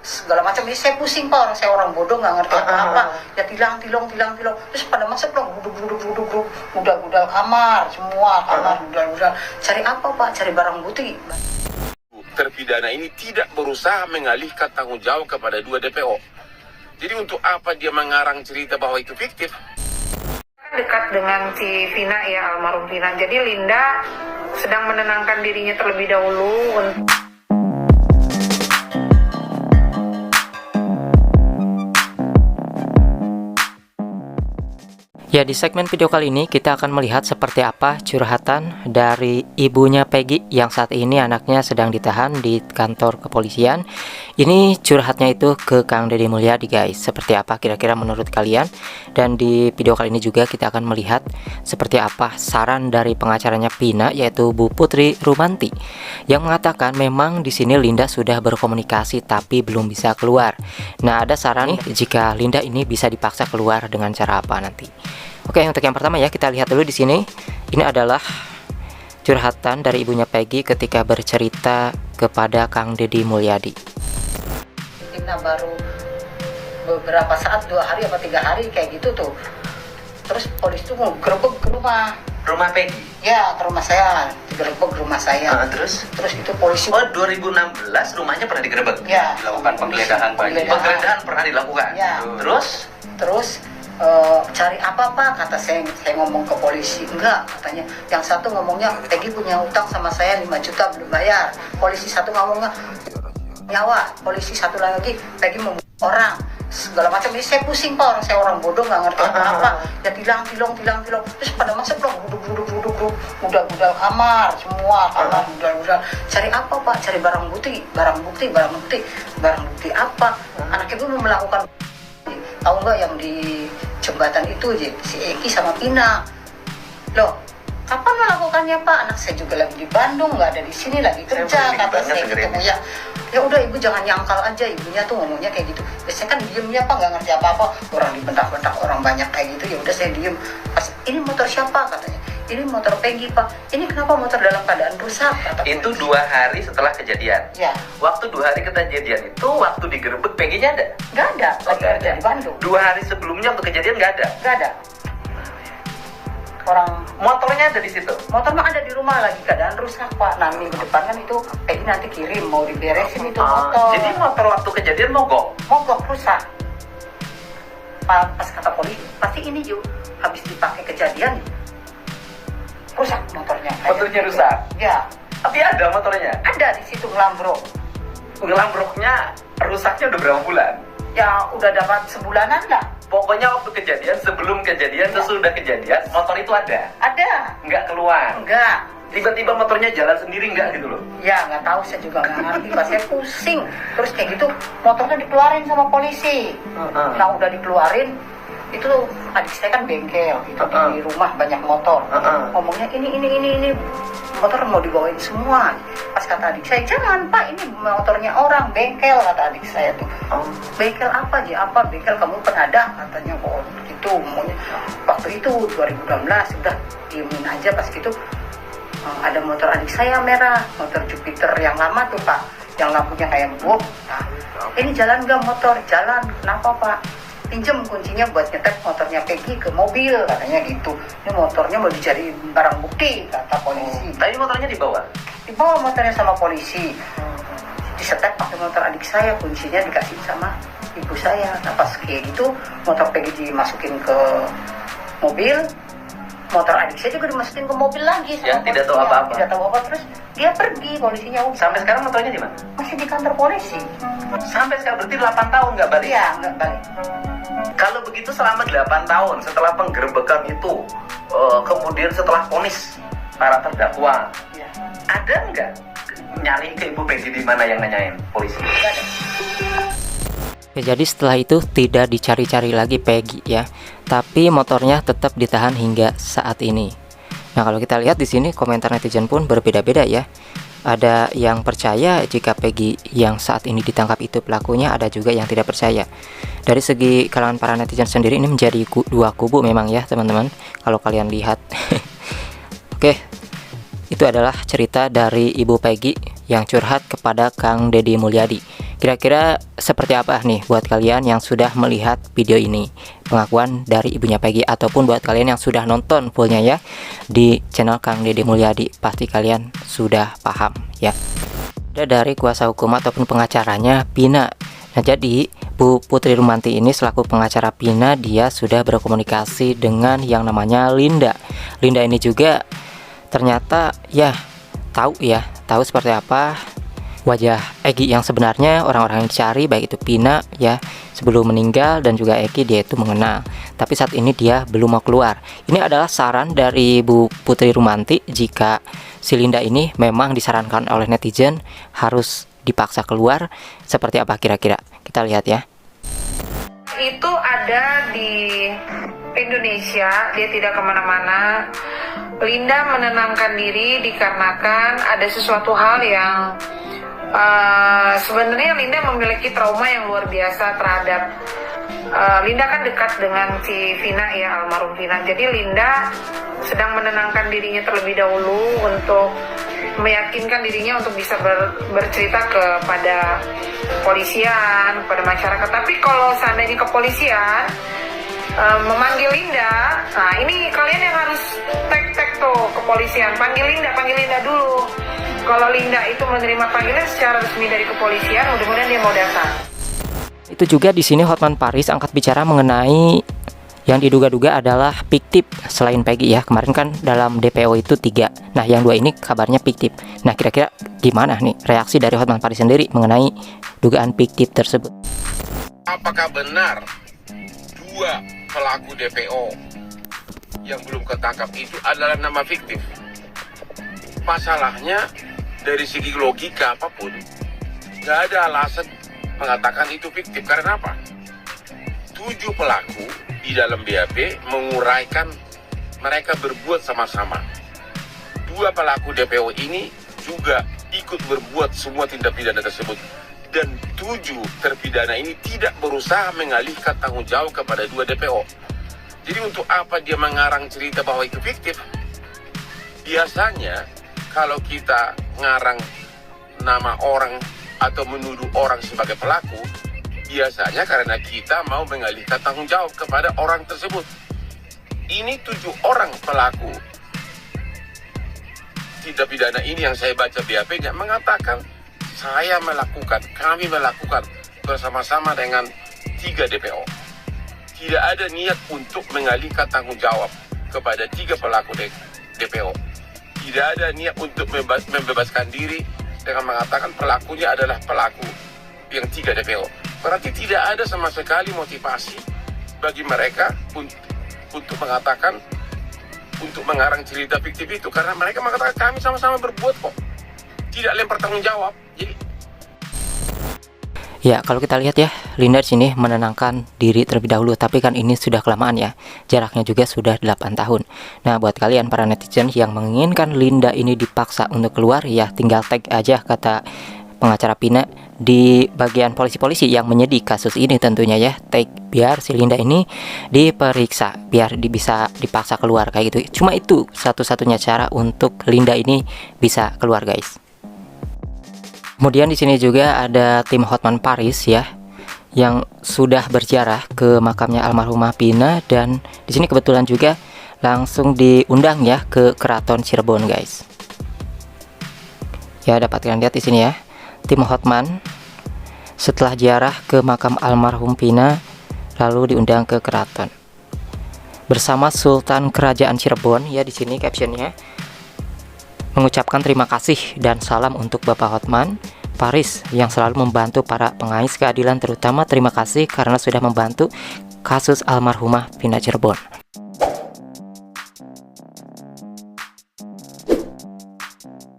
segala macam. Ini saya pusing Pak, orang bodoh nggak ngerti apa-apa. Ya tilang. Terus pada masuk dong, duduk, gudal kamar, semua kamar gudal. Cari apa Pak? Cari barang bukti. Terpidana ini tidak berusaha mengalihkan tanggung jawab kepada 2 DPO. Jadi untuk apa dia mengarang cerita bahwa itu fiktif? Dekat dengan si Vina ya, almarhum Vina. Jadi Linda sedang menenangkan dirinya terlebih dahulu untuk ya, di segmen video kali ini kita akan melihat seperti apa curhatan dari ibunya Peggy yang saat ini anaknya sedang ditahan di kantor kepolisian. Ini curhatnya itu ke Kang Deddy Mulyadi guys. Seperti apa kira-kira menurut kalian? Dan di video kali ini juga kita akan melihat seperti apa saran dari pengacaranya Vina, yaitu Bu Putri Rumanti, yang mengatakan memang di sini Linda sudah berkomunikasi tapi belum bisa keluar. Nah, ada saran nih jika Linda ini bisa dipaksa keluar dengan cara apa nanti. Oke, untuk yang pertama ya, kita lihat dulu di sini. Ini adalah curhatan dari ibunya Peggy ketika bercerita kepada Kang Deddy Mulyadi. Kita baru beberapa saat, 2 hari apa 3 hari kayak gitu tuh. Terus polisi tuh mau gerebek ke rumah Peggy? Ya, ke rumah saya, digerebek rumah saya. Terus itu polisi. Oh, 2016 rumahnya pernah digerebek? Ya. Dilakukan penggeledahan pagi. Penggeledahan pernah dilakukan? Ya. Terus cari apa Pak? Kata saya ngomong ke polisi. Enggak, katanya. Yang satu ngomongnya Peggy punya utang sama saya 5 juta belum bayar. Polisi satu ngomongnya nyawa. Polisi satu lagi Peggy membunuh orang. Segala macam. Ini saya pusing Pak, orang bodoh nggak ngerti apa-apa. Ya tilang. Terus pada masuk dong, duduk, gudal kamar, semua kamar gudal. Cari apa Pak? Cari barang bukti apa? Anak ibu mau melakukan, tahu nggak yang di jembatan itu si Eki sama Pina. Loh, kapan melakukannya Pak? Anak saya juga lagi di Bandung, nggak ada di sini, lagi kerja. Kata saya ketemu ya udah ibu jangan nyangkal aja. Ibunya tuh ngomongnya kayak gitu. Biasanya kan diemnya Pak, nggak ngerti apa-apa. Orang dibentak-bentak orang banyak kayak gitu. Ya udah saya diem. Pas ini motor siapa katanya? Ini motor Peggy Pak. Ini kenapa motor dalam keadaan rusak? Kata itu polisi. 2 hari setelah kejadian. Ya. Waktu 2 hari kejadian itu, waktu digerebek Peggy-nya ada? Nggak ada. Lagi kerja di Bandung. 2 hari sebelumnya waktu kejadian nggak ada? Nggak ada. Orang motornya ada di situ? Motor mah ada di rumah, lagi keadaan rusak Pak. Nah, minggu depan kan itu Peggy nanti kirim, mau diberesin itu motor. Jadi motor waktu kejadian mogok rusak. Pas kata polisi, pasti ini yuk habis dipakai kejadian rusak motornya. Motornya rusak? Ya. Tapi ada motornya? Ada di situ ngelambrok. Ngelambroknya rusaknya udah berapa bulan? Ya udah dapat sebulanan lah. Pokoknya waktu kejadian, sebelum kejadian, sesudah kejadian, motor itu ada? Ada. Nggak keluar? Enggak. Tiba-tiba motornya jalan sendiri nggak gitu loh? Ya nggak tahu, saya juga nggak ngerti Pak, saya pusing. Terus kayak gitu motornya dikeluarin sama polisi. Nah udah dikeluarin, itu adik saya kan bengkel gitu, di rumah banyak motor. Ngomongnya ini motor mau dibawain semua. Pas kata adik saya, jangan Pak, ini motornya orang, bengkel, kata adik saya tuh. Bengkel apa aja? Apa bengkel kamu penada? Katanya kok gitu. Ngomongnya waktu itu 2016 udah diemin aja. Pas gitu ada motor adik saya merah, motor Jupiter yang lama tuh Pak, yang lampunya kayak bob. Nah, ini jalan nggak motor? Jalan. Kenapa Pak? Pinjem kuncinya buat nyetek motornya Peggy ke mobil, katanya gitu. Ini motornya mau dicari barang bukti, kata polisi. Tapi motornya dibawa Motornya sama polisi. Disetek pakai motor adik saya, kuncinya dikasih sama ibu saya. Nah pas kayak gitu, motor Peggy dimasukin ke mobil, motor adik saya juga dimasukin ke mobil lagi sama ya, tidak tahu apa-apa. Tidak tahu apa, terus dia pergi, polisinya udah. Sampai sekarang motornya di mana? Masih di kantor polisi. Sampai sekarang berarti 8 tahun nggak balik? Iya, nggak balik. Kalau begitu selama 8 tahun setelah penggerebekan itu, kemudian setelah vonis para terdakwa, Ya. ada nggak nyari ke Ibu Peggy di mana yang nanyain polisi? Nggak ada. Oke, jadi setelah itu tidak dicari-cari lagi Peggy ya, tapi motornya tetap ditahan hingga saat ini. Nah, kalau kita lihat di sini komentar netizen pun berbeda-beda ya. Ada yang percaya jika Peggy yang saat ini ditangkap itu pelakunya, ada juga yang tidak percaya. Dari segi kalangan para netizen sendiri ini menjadi 2 kubu memang ya teman-teman, kalau kalian lihat. Oke, Itu adalah cerita dari Ibu Peggy yang curhat kepada Kang Deddy Mulyadi. Kira-kira seperti apa nih buat kalian yang sudah melihat video ini, pengakuan dari ibunya Peggy, ataupun buat kalian yang sudah nonton fullnya ya di channel Kang Deddy Mulyadi, pasti kalian sudah paham ya. Ada dari kuasa hukum ataupun pengacaranya Pina. Nah, jadi Bu Putri Rumanti ini selaku pengacara Pina, dia sudah berkomunikasi dengan yang namanya Linda. Linda ini juga ternyata ya tahu seperti apa wajah Egy yang sebenarnya. Orang-orang yang dicari baik itu Pina ya sebelum meninggal, dan juga Egy dia itu mengenal, tapi saat ini dia belum mau keluar. Ini adalah saran dari Bu Putri Rumanti, jika si Linda ini memang disarankan oleh netizen harus dipaksa keluar. Seperti apa kira-kira, kita lihat ya. Itu ada di Indonesia, dia tidak kemana-mana. Linda menenangkan diri dikarenakan ada sesuatu hal yang sebenarnya Linda memiliki trauma yang luar biasa terhadap Linda kan dekat dengan si Vina ya, almarhum Vina. Jadi Linda sedang menenangkan dirinya terlebih dahulu untuk meyakinkan dirinya untuk bisa bercerita kepada polisian, kepada masyarakat. Tapi kalau seandainya kepolisian memanggil Linda, nah ini kalian yang harus tek tuh kepolisian, panggil Linda dulu. Kalau Linda itu menerima panggilan secara resmi dari kepolisian, mudah-mudahan dia mau datang. Itu juga di sini Hotman Paris angkat bicara mengenai yang diduga-duga adalah fiktif selain Peggy ya. Kemarin kan dalam DPO itu 3. Nah, yang 2 ini kabarnya fiktif. Nah, kira-kira gimana nih reaksi dari Hotman Paris sendiri mengenai dugaan fiktif tersebut? Apakah benar 2 pelaku DPO yang belum ketangkap itu adalah nama fiktif? Masalahnya dari segi logika apapun, nggak ada alasan mengatakan itu fiktif. Karena apa? 7 pelaku di dalam BAP menguraikan mereka berbuat sama-sama. 2 pelaku DPO ini juga ikut berbuat semua tindak pidana tersebut. Dan 7 terpidana ini tidak berusaha mengalihkan tanggung jawab kepada 2 DPO. Jadi untuk apa dia mengarang cerita bahwa itu fiktif? Biasanya kalau kita ngarang nama orang atau menuduh orang sebagai pelaku, biasanya karena kita mau mengalihkan tanggung jawab kepada orang tersebut. Ini 7 orang pelaku tindak pidana ini yang saya baca BAP-nya mengatakan kami melakukan bersama-sama dengan 3 DPO. Tidak ada niat untuk mengalihkan tanggung jawab kepada 3 pelaku DPO. Tidak ada niat untuk membebaskan diri dengan mengatakan pelakunya adalah pelaku yang 3 DPO. Berarti tidak ada sama sekali motivasi bagi mereka untuk mengatakan, untuk mengarang cerita fiktif itu, karena mereka mengatakan kami sama-sama berbuat kok, tidak lempar tanggung jawab. Jadi ya, kalau kita lihat ya, Linda di sini menenangkan diri terlebih dahulu, tapi kan ini sudah kelamaan ya. Jaraknya juga sudah 8 tahun. Nah, buat kalian para netizen yang menginginkan Linda ini dipaksa untuk keluar, ya tinggal tag aja kata pengacara Pina di bagian polisi-polisi yang menyidik kasus ini tentunya ya. Tag biar si Linda ini diperiksa, biar bisa dipaksa keluar kayak gitu. Cuma itu satu-satunya cara untuk Linda ini bisa keluar, guys. Kemudian di sini juga ada tim Hotman Paris ya, yang sudah berziarah ke makamnya almarhumah Pina, dan di sini kebetulan juga langsung diundang ya ke Keraton Cirebon, guys. Ya, dapat kalian lihat di sini ya, tim Hotman setelah ziarah ke makam almarhum Pina lalu diundang ke keraton bersama Sultan Kerajaan Cirebon ya. Di sini captionnya mengucapkan terima kasih dan salam untuk Bapak Hotman Paris yang selalu membantu para pengais keadilan, terutama terima kasih karena sudah membantu kasus almarhumah Pina Cirebon.